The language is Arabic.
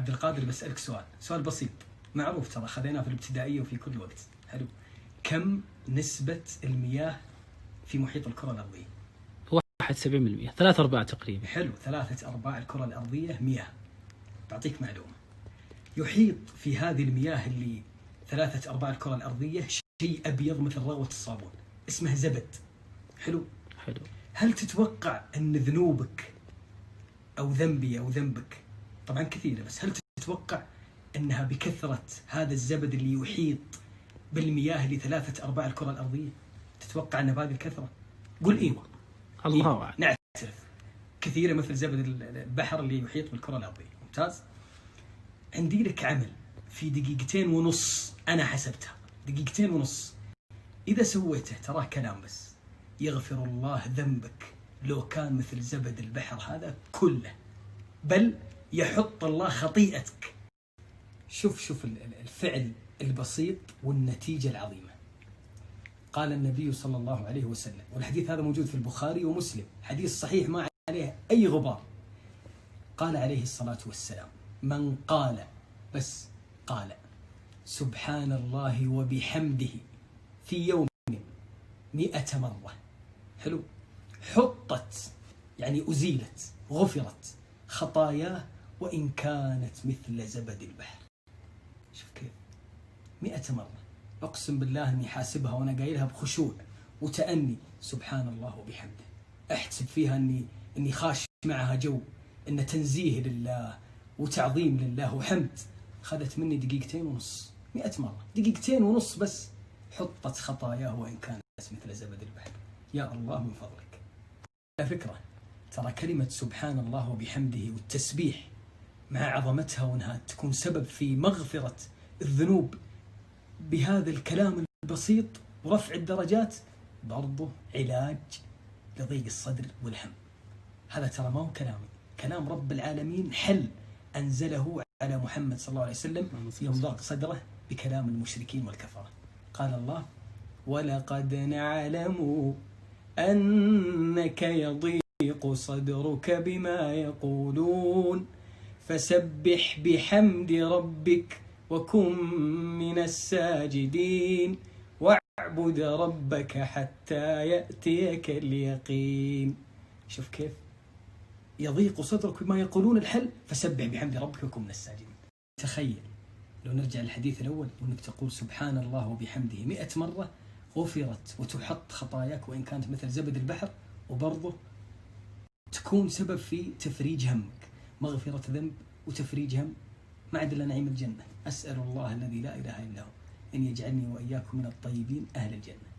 عبد القادر بسألك سؤال بسيط معروف ترى خذيناه في الابتدائية وفي كل وقت. حلو. كم نسبة المياه في محيط الكرة الأرضية؟ 71%، 3/4 تقريبا. حلو، 3/4 الكرة الأرضية مياه. بعطيك معلومة، يحيط في هذه المياه اللي 3/4 الكرة الأرضية شيء أبيض مثل رغوة الصابون اسمه زبد. حلو. هل تتوقع أن ذنوبك أو ذنبي أو ذنبك طبعا كثيرة، بس هل تتوقع أنها بكثرة هذا الزبد اللي يحيط بالمياه اللي 3/4 الكرة الأرضية؟ تتوقع أنها بهذه الكثرة؟ قل إيوه. الله أعلم. نعترف كثيرة مثل زبد البحر اللي يحيط بالكرة الأرضية. ممتاز. عندي لك عمل في 2.5 دقيقة، أنا حسبتها 2.5 دقيقة، إذا سويته تراه كلام بس، يغفر الله ذنبك لو كان مثل زبد البحر هذا كله، بل يحط الله خطيئتك. شوف الفعل البسيط والنتيجة العظيمة. قال النبي صلى الله عليه وسلم، والحديث هذا موجود في البخاري ومسلم، حديث صحيح ما عليه أي غبار. قال عليه الصلاة والسلام: من قال سبحان الله وبحمده في يوم 100 مرة، حلو، حطت يعني أزيلت غفرت خطاياه وإن كانت مثل زبد البحر. شوف كيف 100 مرة. أقسم بالله أني حاسبها وأنا قايلها بخشوع وتأني، سبحان الله وبحمده، أحسب فيها أني خاش معها جو أن تنزيه لله وتعظيم لله وحمد. خذت مني 2.5 دقيقة، 100 مرة 2.5 دقيقة بس، حطت خطاياه وإن كانت مثل زبد البحر. يا الله من فضلك. على فكرة ترى كلمة سبحان الله وبحمده والتسبيح مع عظمتها وأنها تكون سبب في مغفرة الذنوب بهذا الكلام البسيط ورفع الدرجات، برضه علاج لضيق الصدر والهم. هذا ترى ما هو كلامي، كلام رب العالمين، حل أنزله على محمد صلى الله عليه وسلم يوم ضاق صدره بكلام المشركين والكفرة. قال الله: ولقد نعلم أنك يضيق صدرك بما يقولون فسبح بحمد ربك وكن من الساجدين واعبد ربك حتى يأتيك اليقين. شوف كيف يضيق صدرك بما يقولون، الحل فسبح بحمد ربك وكن من الساجدين. تخيل لو نرجع للحديث الأول وأنك تقول سبحان الله وبحمده 100 مرة، غفرت وتحط خطاياك وإن كانت مثل زبد البحر، وبرضه تكون سبب في تفريج همك، مغفرة ذنب وتفريج هم، ما عاد إلا نعيم الجنة. أسأل الله الذي لا إله إلا هو أن يجعلني وإياكم من الطيبين أهل الجنة.